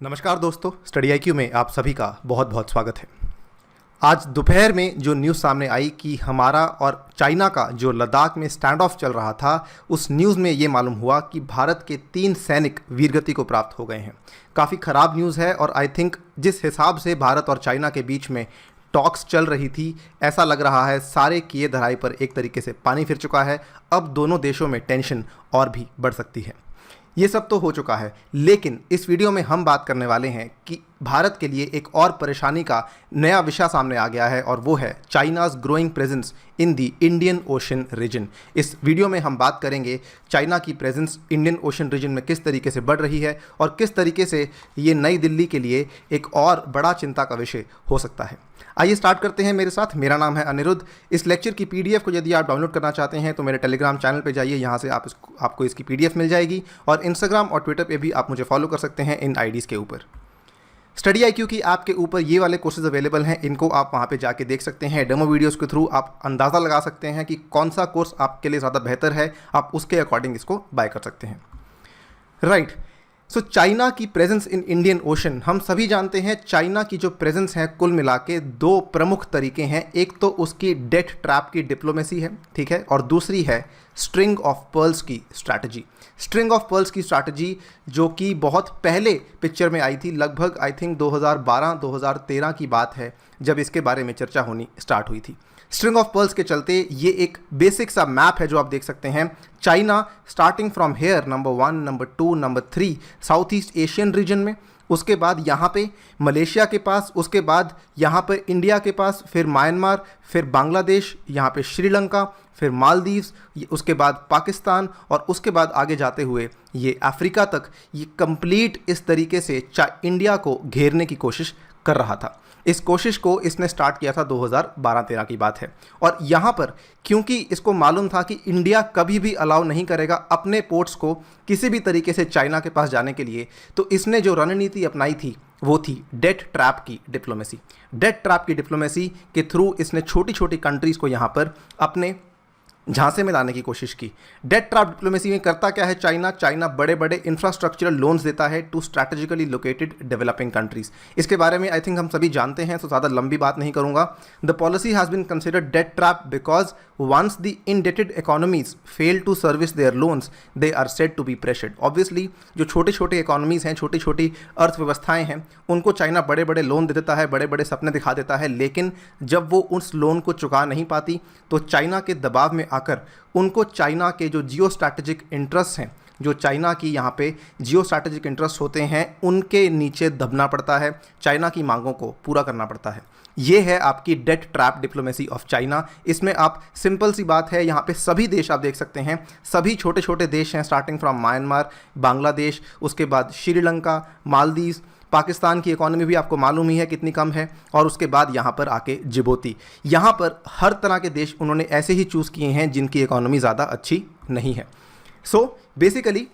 नमस्कार दोस्तों, study IQ में आप सभी का बहुत बहुत स्वागत है। आज दोपहर में जो न्यूज़ सामने आई कि हमारा और चाइना का जो लद्दाख में स्टैंड ऑफ चल रहा था, उस न्यूज़ में ये मालूम हुआ कि भारत के 3 सैनिक वीरगति को प्राप्त हो गए हैं। काफ़ी ख़राब न्यूज़ है और आई थिंक जिस हिसाब से भारत और चाइना के बीच में टॉक्स चल रही थी, ऐसा लग रहा है सारे किए धराई पर एक तरीके से पानी फिर चुका है। अब दोनों देशों में टेंशन और भी बढ़ सकती है। ये सब तो हो चुका है, लेकिन इस वीडियो में हम बात करने वाले हैं कि भारत के लिए एक और परेशानी का नया विषय सामने आ गया है और वो है China's growing presence in the Indian Ocean region. इस वीडियो में हम बात करेंगे चाइना की प्रेजेंस इंडियन ओशन रीजन में किस तरीके से बढ़ रही है और किस तरीके से ये नई दिल्ली के लिए एक और बड़ा चिंता का विषय हो सकता है। आइए स्टार्ट करते हैं मेरे साथ। मेरा नाम है अनिरुद्ध। इस लेक्चर की पीडीएफ को यदि आप डाउनलोड करना चाहते हैं तो मेरे टेलीग्राम चैनल पे जाइए, यहाँ से आपको इसकी पीडीएफ मिल जाएगी और इंस्टाग्राम और ट्विटर पे भी आप मुझे फॉलो कर सकते हैं इन आईडीज़ के ऊपर। स्टडी आईक्यू की ऐप के ऊपर ये वाले कोर्सेज अवेलेबल हैं, इनको आप वहाँ पे जाके देख सकते हैं। डेमो वीडियोस के थ्रू आप अंदाज़ा लगा सकते हैं कि कौन सा कोर्स आपके लिए ज़्यादा बेहतर है, आप उसके अकॉर्डिंग इसको बाय कर सकते हैं। राइट। सो चाइना की प्रेजेंस इन इंडियन ओशन, हम सभी जानते हैं चाइना की जो प्रेजेंस है कुल मिला के 2 प्रमुख तरीके हैं। एक तो उसकी डेथ ट्रैप की डिप्लोमेसी है, ठीक है, और दूसरी है स्ट्रिंग ऑफ पर्ल्स की स्ट्रैटेजी। स्ट्रिंग ऑफ पर्ल्स की स्ट्रैटेजी जो कि बहुत पहले पिक्चर में आई थी, लगभग आई थिंक 2012-2013 की बात है जब इसके बारे में चर्चा होनी स्टार्ट हुई थी। स्ट्रिंग ऑफ पर्ल्स के चलते ये एक बेसिक सा मैप है जो आप देख सकते हैं। China starting from here number 1, number 2, number 3 south east Asian region में, उसके बाद यहाँ पे मलेशिया के पास, उसके बाद यहाँ पर इंडिया के पास, फिर म्यांमार, फिर बांग्लादेश, यहाँ पे श्रीलंका, फिर मालदीव्स, उसके बाद पाकिस्तान और उसके बाद आगे जाते हुए ये अफ्रीका तक, ये कंप्लीट इस तरीके से इंडिया को घेरने की कोशिश कर रहा था। इस कोशिश को इसने स्टार्ट किया था 2012-13 की बात है। और यहाँ पर क्योंकि इसको मालूम था कि इंडिया कभी भी अलाउ नहीं करेगा अपने पोर्ट्स को किसी भी तरीके से चाइना के पास जाने के लिए, तो इसने जो रणनीति अपनाई थी वो थी डेथ ट्रैप की डिप्लोमेसी। डेथ ट्रैप की डिप्लोमेसी के थ्रू इसने छोटी छोटी कंट्रीज़ को यहाँ पर अपने झांसे में लाने की कोशिश की। डेथ ट्रैप डिप्लोमेसी में करता क्या है चाइना बड़े बड़े इंफ्रास्ट्रक्चरल लोन्स देता है to strategically located developing countries. इसके बारे में आई थिंक हम सभी जानते हैं, तो ज़्यादा लंबी बात नहीं करूंगा। The policy has been considered death trap because once the indebted economies fail to service their loans they are said to be pressured. Obviously जो छोटे छोटे इकोनॉमीज़ हैं, छोटी छोटी अर्थव्यवस्थाएं हैं, उनको चाइना बड़े बड़े लोन दे देता है, बड़े बड़े सपने दिखा देता है, लेकिन जब वो उस लोन को चुका नहीं पाती तो चाइना के दबाव में आकर उनको चाइना के जो जियो स्ट्रैटेजिक इंटरेस्ट हैं, जो चाइना की यहाँ पे जियो स्ट्रैटेजिक इंटरेस्ट होते हैं, उनके नीचे दबना पड़ता है, चाइना की मांगों को पूरा करना पड़ता है। ये है आपकी death trap diplomacy of China. इसमें आप सिंपल सी बात है, यहाँ पे सभी देश आप देख सकते हैं, सभी छोटे छोटे देश हैं, स्टार्टिंग फ्रॉम म्यांमार, बांग्लादेश, उसके बाद श्रीलंका, मालदीव्स, पाकिस्तान की इकोनॉमी भी आपको मालूम ही है कितनी कम है, और उसके बाद यहाँ पर आके जिबूती। यहाँ पर हर तरह के देश उन्होंने ऐसे ही चूज़ किए हैं जिनकी इकोनॉमी ज़्यादा अच्छी नहीं है। सो बेसिकली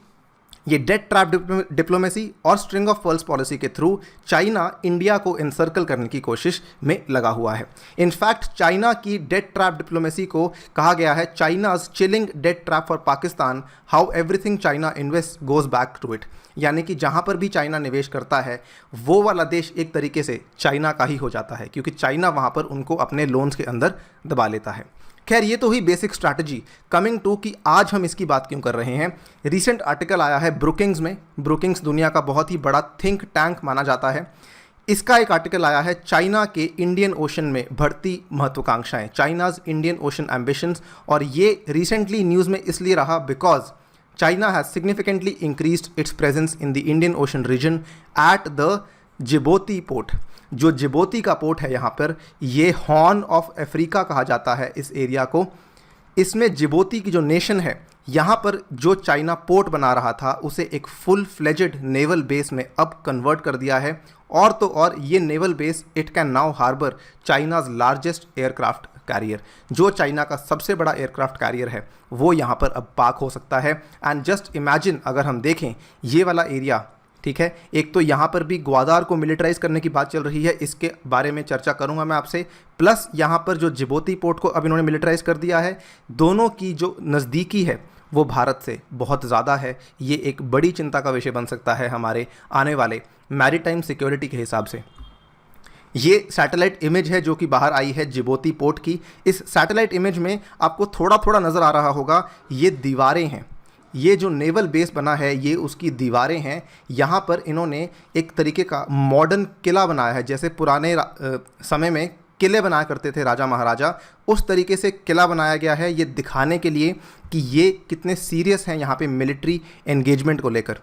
ये डेथ ट्रैप डिप्लोमेसी और स्ट्रिंग ऑफ पर्ल्स पॉलिसी के थ्रू चाइना इंडिया को इनसर्कल करने की कोशिश में लगा हुआ है। इनफैक्ट चाइना की डेथ ट्रैप डिप्लोमेसी को कहा गया है China's chilling death trap for Pakistan, how everything China invest goes back to it. यानी कि जहाँ पर भी चाइना निवेश करता है वो वाला देश एक तरीके से चाइना का ही हो जाता है, क्योंकि चाइना वहाँ पर उनको अपने लोन्स के अंदर दबा लेता है। खैर, ये तो ही बेसिक स्ट्रैटेजी। कमिंग टू कि आज हम इसकी बात क्यों कर रहे हैं। रिसेंट आर्टिकल आया है ब्रुकिंग्स में। ब्रुकिंग्स दुनिया का बहुत ही बड़ा थिंक टैंक माना जाता है। इसका एक आर्टिकल आया है चाइना के इंडियन ओशन में बढ़ती महत्वाकांक्षाएं, चाइनाज इंडियन ओशन एम्बिशंस। और ये रिसेंटली न्यूज़ में इसलिए रहा because China has significantly increased its presence in the Indian Ocean region at the Djibouti port. जो जिबूती का पोर्ट है यहाँ पर, ये हॉर्न ऑफ अफ्रीका कहा जाता है इस एरिया को। इसमें जिबूती की जो नेशन है, यहाँ पर जो चाइना पोर्ट बना रहा था उसे एक फुल फ्लेजेड नेवल बेस में अब कन्वर्ट कर दिया है। और तो और ये naval base it can now harbour China's largest aircraft carrier. जो चाइना का सबसे बड़ा एयरक्राफ्ट कैरियर है वो यहाँ पर अब पार्क हो सकता है। एंड जस्ट इमेजिन, अगर हम देखें ये वाला एरिया, ठीक है, एक तो यहाँ पर भी ग्वादार को मिलिटराइज करने की बात चल रही है, इसके बारे में चर्चा करूँगा मैं आपसे, प्लस यहाँ पर जो जिबूती पोर्ट को अब इन्होंने मिलिटराइज कर दिया है। दोनों की जो नज़दीकी है वो भारत से बहुत ज़्यादा है। ये एक बड़ी चिंता का विषय बन सकता है हमारे आने वाले मैरीटाइम सिक्योरिटी के हिसाब से। ये सैटेलाइट इमेज है जो कि बाहर आई है जिबोती पोर्ट की। इस सैटेलाइट इमेज में आपको थोड़ा थोड़ा नज़र आ रहा होगा, ये दीवारें हैं, ये जो नेवल बेस बना है ये उसकी दीवारें हैं। यहाँ पर इन्होंने एक तरीके का मॉडर्न किला बनाया है, जैसे पुराने समय में किले बनाया करते थे राजा महाराजा, उस तरीके से किला बनाया गया है, ये दिखाने के लिए कि ये कितने सीरियस हैं यहाँ पे मिलिट्री एंगेजमेंट को लेकर।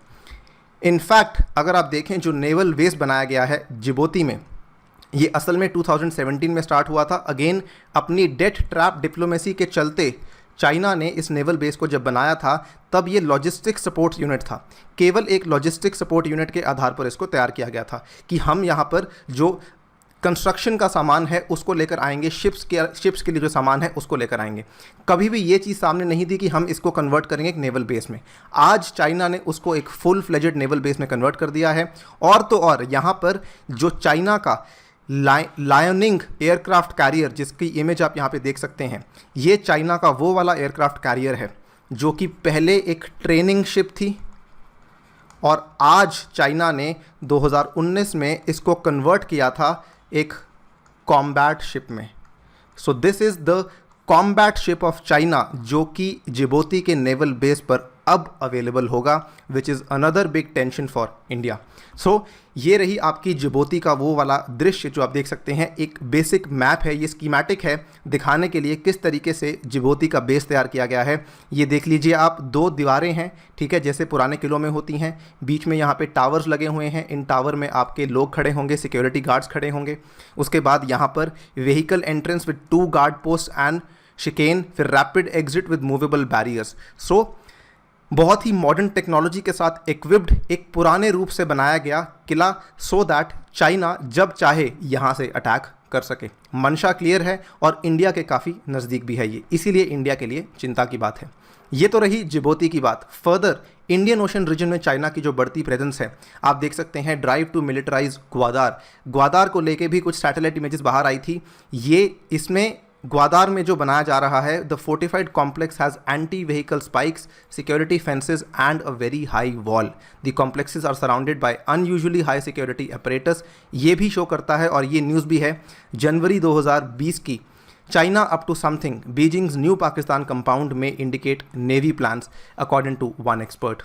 इनफैक्ट अगर आप देखें जो नेवल बेस बनाया गया है जिबोती में, ये असल में 2017 में स्टार्ट हुआ था। अगेन अपनी डेट ट्रैप डिप्लोमेसी के चलते चाइना ने इस नेवल बेस को जब बनाया था तब ये लॉजिस्टिक सपोर्ट यूनिट था। केवल एक लॉजिस्टिक सपोर्ट यूनिट के आधार पर इसको तैयार किया गया था कि हम यहाँ पर जो कंस्ट्रक्शन का सामान है उसको लेकर आएंगे, शिप्स के लिए जो सामान है उसको लेकर आएंगे। कभी भी ये चीज़ सामने नहीं थी कि हम इसको कन्वर्ट करेंगे एक नेवल बेस में। आज चाइना ने उसको एक फुल फ्लेजेड नेवल बेस में कन्वर्ट कर दिया है। और तो और यहाँ पर जो चाइना का लायनिंग एयरक्राफ्ट कैरियर, जिसकी इमेज आप यहाँ पे देख सकते हैं, ये चाइना का वो वाला एयरक्राफ्ट कैरियर है जो कि पहले एक ट्रेनिंग शिप थी और आज चाइना ने 2019 में इसको कन्वर्ट किया था एक कॉम्बैट शिप में। So this is the combat ship of China जो कि जिबोती के नेवल बेस पर अब अवेलेबल होगा, which is another big tension for India. So ये रही आपकी जिबोती का वो वाला दृश्य जो आप देख सकते हैं। एक बेसिक मैप है, ये स्कीमेटिक है दिखाने के लिए किस तरीके से जिबोती का बेस तैयार किया गया है। ये देख लीजिए आप, 2 दीवारें हैं, ठीक है, जैसे पुराने किलों में होती हैं। बीच में यहाँ पे टावर्स लगे हुए हैं, इन टावर में आपके लोग खड़े होंगे, सिक्योरिटी गार्ड्स खड़े होंगे। उसके बाद यहाँ पर vehicle entrance with 2 guard post and chicane, फिर rapid exit with movable barriers. So बहुत ही मॉडर्न टेक्नोलॉजी के साथ इक्विप्ड एक पुराने रूप से बनाया गया किला, सो दैट चाइना जब चाहे यहाँ से अटैक कर सके। मंशा क्लियर है और इंडिया के काफ़ी नज़दीक भी है ये, इसीलिए इंडिया के लिए चिंता की बात है। ये तो रही जिबोती की बात। फर्दर इंडियन ओशन रीजन में चाइना की जो बढ़ती प्रेजेंस है, आप देख सकते हैं ड्राइव टू मिलिटराइज ग्वादार को लेके भी कुछ सैटेलाइट इमेजेस बाहर आई थी। ये इसमें ग्वादार में जो बनाया जा रहा है, the fortified complex has anti vehicle spikes, security fences and a very high wall. The complexes are surrounded by unusually high security apparatus. ये भी शो करता है और ये न्यूज़ भी है जनवरी 2020 की। China up to something, Beijing's new Pakistan compound में indicate navy plans according to one expert.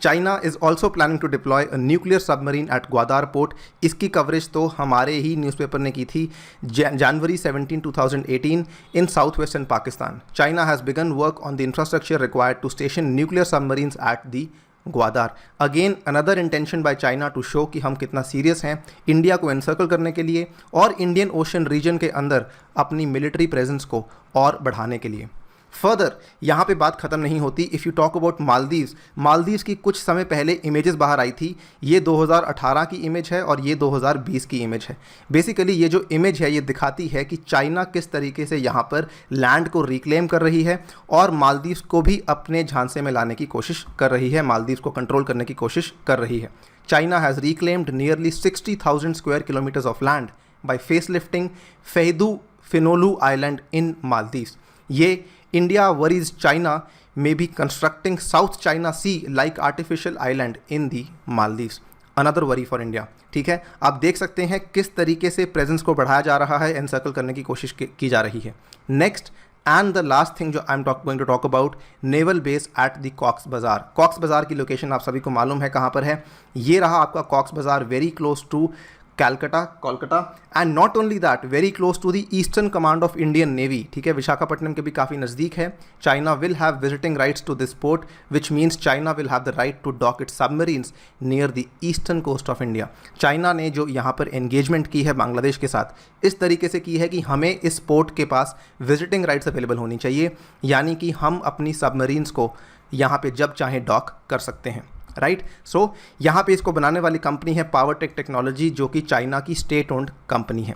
China is also planning to deploy a nuclear submarine at Gwadar port. इसकी कवरेज तो हमारे ही न्यूज़पेपर ने की थी January 17, 2018 in south western Pakistan. China has begun work on the infrastructure required to station nuclear submarines at the Gwadar. Again another intention by China to show कि हम कितना सीरियस हैं इंडिया को एनसर्कल करने के लिए और इंडियन ओशन रीजन के अंदर अपनी मिलिट्री प्रेजेंस को और बढ़ाने के लिए। फर्दर यहाँ पे बात ख़त्म नहीं होती। If you talk about Maldives की कुछ समय पहले इमेजेस बाहर आई थी। ये 2018 की इमेज है और ये 2020 की इमेज है। बेसिकली ये जो इमेज है ये दिखाती है कि चाइना किस तरीके से यहाँ पर लैंड को रिक्लेम कर रही है और मालदीव्स को भी अपने झांसे में लाने की कोशिश कर रही है, मालदीव्स को कंट्रोल करने की कोशिश कर रही है। China has reclaimed nearly 60,000 square kilometres of land by face lifting Feydhoo Finolhu island in Maldives. ये India worries China may be constructing South China Sea like artificial island in the Maldives. Another worry for India. ठीक है, आप देख सकते हैं किस तरीके से प्रेजेंस को बढ़ाया जा रहा है, एनसर्कल करने की कोशिश की जा रही है। Next and the last thing जो I am going to talk about, naval base at the Cox's Bazar. Cox's Bazar की लोकेशन आप सभी को मालूम है कहाँ पर है। ये रहा आपका Cox's Bazar, very close to Kolkata and not only that very close to the Eastern Command of Indian Navy. ठीक है, विशाखापट्टनम के भी काफ़ी नज़दीक है। China will have visiting rights to this port which means China will have the right to dock it submarines near the eastern coast of India. China ने जो यहाँ पर एंगेजमेंट की है बांग्लादेश के साथ, इस तरीके से की है कि हमें इस पोर्ट के पास विजिटिंग राइट्स अवेलेबल होनी चाहिए, यानी कि हम अपनी सबमरीन्स को यहाँ पे जब चाहें डॉक कर सकते हैं। राइट, सो यहाँ पे इसको बनाने वाली कंपनी है पावरटेक टेक्नोलॉजी, जो कि चाइना की स्टेट ओन्ड कंपनी है।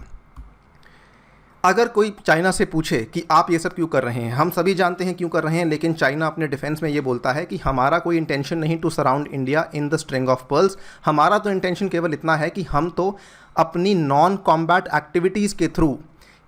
अगर कोई चाइना से पूछे कि आप ये सब क्यों कर रहे हैं, हम सभी जानते हैं क्यों कर रहे हैं, लेकिन चाइना अपने डिफेंस में ये बोलता है कि हमारा कोई इंटेंशन नहीं to surround India in the string of pearls. हमारा तो इंटेंशन केवल इतना है कि हम तो अपनी नॉन कॉम्बैट एक्टिविटीज़ के थ्रू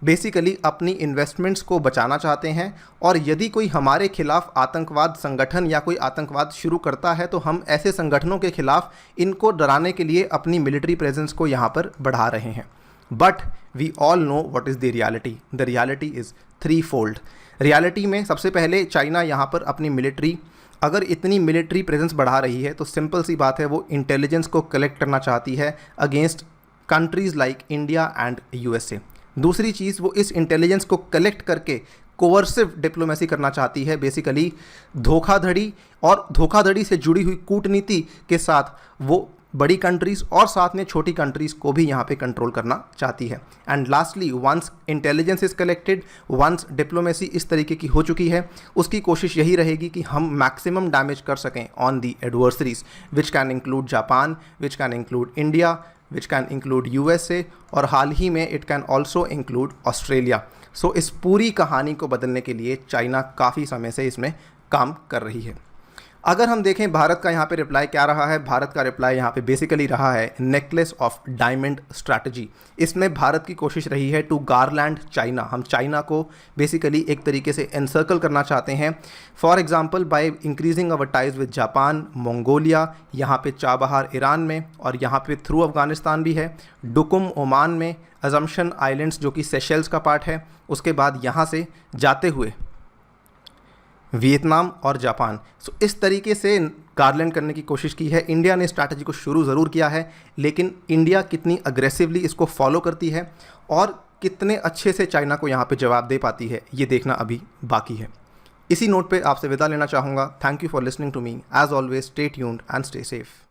बेसिकली अपनी इन्वेस्टमेंट्स को बचाना चाहते हैं, और यदि कोई हमारे खिलाफ आतंकवाद संगठन या कोई आतंकवाद शुरू करता है तो हम ऐसे संगठनों के खिलाफ इनको डराने के लिए अपनी मिलिट्री प्रेजेंस को यहाँ पर बढ़ा रहे हैं। But we all know what is the reality. The reality is three fold. Reality में सबसे पहले चाइना यहाँ पर अपनी मिलिट्री, अगर इतनी मिलिट्री प्रेजेंस बढ़ा रही है तो सिंपल सी बात है, वो इंटेलिजेंस को कलेक्ट करना चाहती है against countries like India and USA. दूसरी चीज़, वो इस इंटेलिजेंस को कलेक्ट करके कोवर्सिव डिप्लोमेसी करना चाहती है, बेसिकली धोखाधड़ी और धोखाधड़ी से जुड़ी हुई कूटनीति के साथ वो बड़ी कंट्रीज़ और साथ में छोटी कंट्रीज़ को भी यहाँ पे कंट्रोल करना चाहती है। And lastly, once intelligence is collected, once diplomacy इस तरीके की हो चुकी है, उसकी कोशिश यही रहेगी कि हम मैक्सिमम डैमेज कर सकें on the adversaries, which can include Japan, which can include India, which can include USA, और हाल ही में it can also include Australia. So इस पूरी कहानी को बदलने के लिए चाइना काफ़ी समय से इसमें काम कर रही है। अगर हम देखें भारत का यहाँ पे रिप्लाई क्या रहा है, भारत का रिप्लाई यहाँ पे बेसिकली रहा है नेकलेस ऑफ डायमंड स्ट्रैटेजी। इसमें भारत की कोशिश रही है टू गारलैंड चाइना। हम चाइना को बेसिकली एक तरीके से एनसर्कल करना चाहते हैं, for example by increasing our ties with Japan, Mongolia, यहाँ पे चाबहार ईरान में, और यहाँ पे थ्रू अफगानिस्तान भी है, डुकुम ओमान में, अजम्पशन आइलैंड्स जो कि सेशेल्स का पार्ट है, उसके बाद यहाँ से जाते हुए वियतनाम और जापान। सो इस तरीके से गारलैंड करने की कोशिश की है। इंडिया ने स्ट्रैटेजी को शुरू ज़रूर किया है, लेकिन इंडिया कितनी अग्रेसिवली इसको फॉलो करती है और कितने अच्छे से चाइना को यहाँ पे जवाब दे पाती है, ये देखना अभी बाकी है। इसी नोट पे आपसे विदा लेना चाहूँगा। Thank you for listening to me. As always, stay tuned and stay safe.